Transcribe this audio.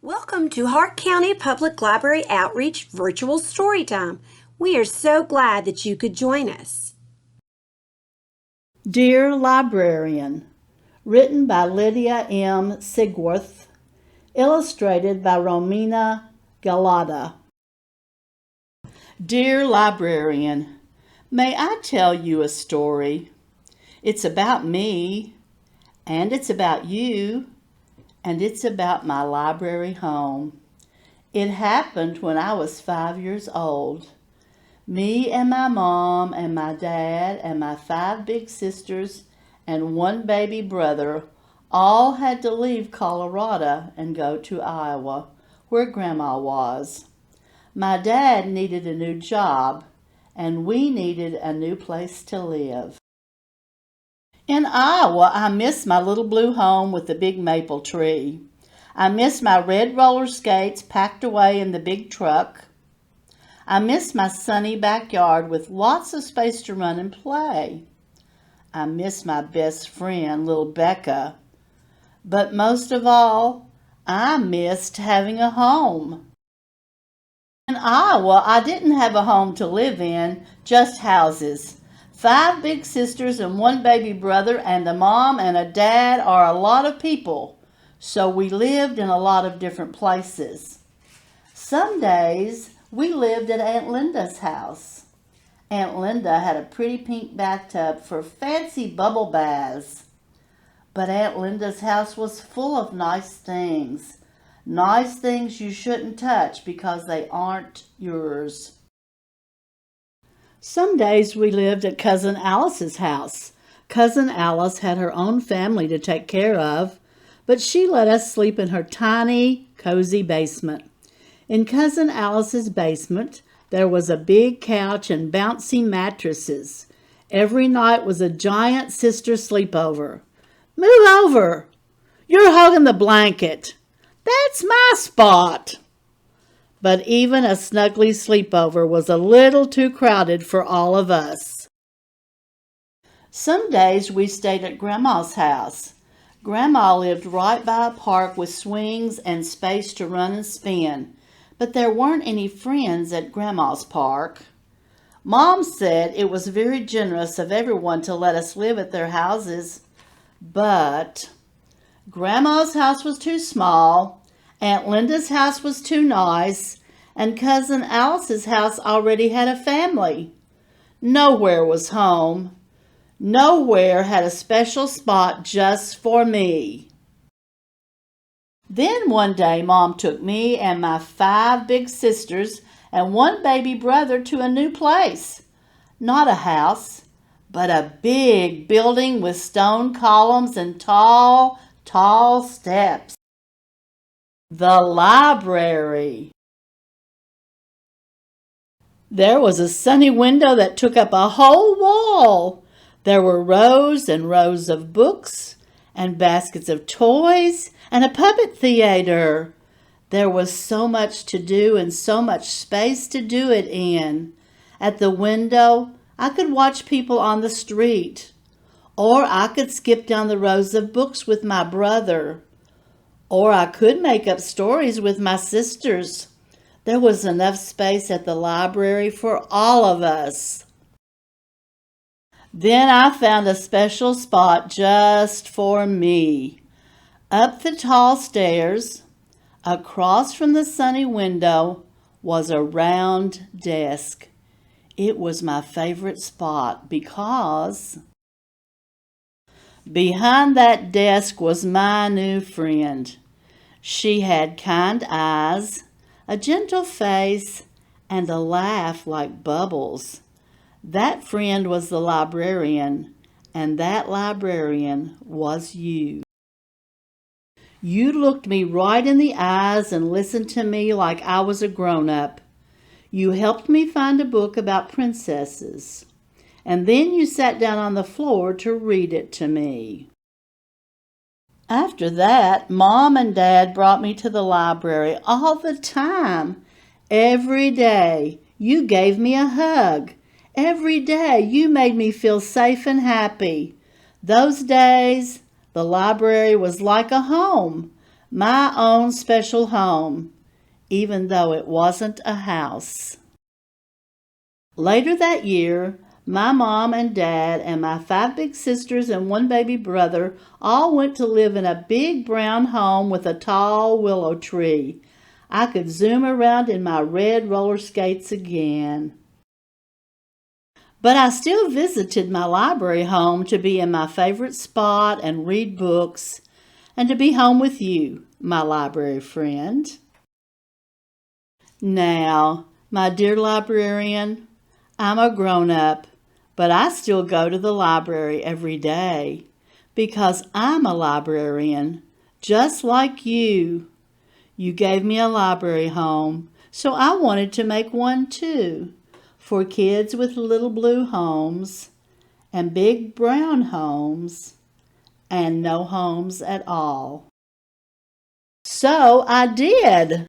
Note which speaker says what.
Speaker 1: Welcome to Hart County Public Library Outreach Virtual Storytime. We are so glad that you could join us.
Speaker 2: Dear Librarian, written by Lydia M. Sigwarth, illustrated by Romina, Galotta. Dear Librarian, may I tell you a story? It's about me, and it's about you, and it's about my library home. It happened when I was 5 years old. Me and my mom and my dad and my 5 big sisters and 1 baby brother all had to leave Colorado and go to Iowa, where Grandma was. My dad needed a new job, and we needed a new place to live. In Iowa, I miss my little blue home with the big maple tree. I miss my red roller skates packed away in the big truck. I miss my sunny backyard with lots of space to run and play. I miss my best friend, little Becca. But most of all, I missed having a home. In Iowa, I didn't have a home to live in, just houses. 5 big sisters and 1 baby brother, and a mom and a dad are a lot of people, so we lived in a lot of different places. Some days we lived at Aunt Linda's house. Aunt Linda had a pretty pink bathtub for fancy bubble baths. But Aunt Linda's house was full of nice things you shouldn't touch because they aren't yours. Some days we lived at Cousin Alice's house. Cousin Alice had her own family to take care of, but she let us sleep in her tiny, cozy basement. In Cousin Alice's basement, there was a big couch and bouncy mattresses. Every night was a giant sister sleepover. Move over! You're hogging the blanket. That's my spot. But even a snuggly sleepover was a little too crowded for all of us. Some days we stayed at Grandma's house. Grandma lived right by a park with swings and space to run and spin, but there weren't any friends at Grandma's park. Mom said it was very generous of everyone to let us live at their houses, but Grandma's house was too small, Aunt Linda's house was too nice, and Cousin Alice's house already had a family. Nowhere was home. Nowhere had a special spot just for me. Then one day, Mom took me and my 5 big sisters and 1 baby brother to a new place. Not a house, but a big building with stone columns and tall, tall steps. The library. There was a sunny window that took up a whole wall. There were rows and rows of books and baskets of toys and a puppet theater. There was so much to do and so much space to do it in. At the window, I could watch people on the street, or I could skip down the rows of books with my brother, or I could make up stories with my sisters. There was enough space at the library for all of us. Then I found a special spot just for me. Up the tall stairs, across from the sunny window, was a round desk. It was my favorite spot because behind that desk was my new friend. She had kind eyes, a gentle face, and a laugh like bubbles. That friend was the librarian, and that librarian was you. You looked me right in the eyes and listened to me like I was a grown-up. You helped me find a book about princesses, and then you sat down on the floor to read it to me. After that, Mom and Dad brought me to the library all the time. Every day, you gave me a hug. Every day, you made me feel safe and happy. Those days, the library was like a home. my own special home, even though it wasn't a house. Later that year, my mom and dad and my 5 big sisters and 1 baby brother all went to live in a big brown home with a tall willow tree. I could zoom around in my red roller skates again. But I still visited my library home to be in my favorite spot and read books, and to be home with you, my library friend. Now, my dear librarian, I'm a grown-up, but I still go to the library every day because I'm a librarian, just like you. You gave me a library home, so I wanted to make one too, for kids with little blue homes and big brown homes and no homes at all. So I did.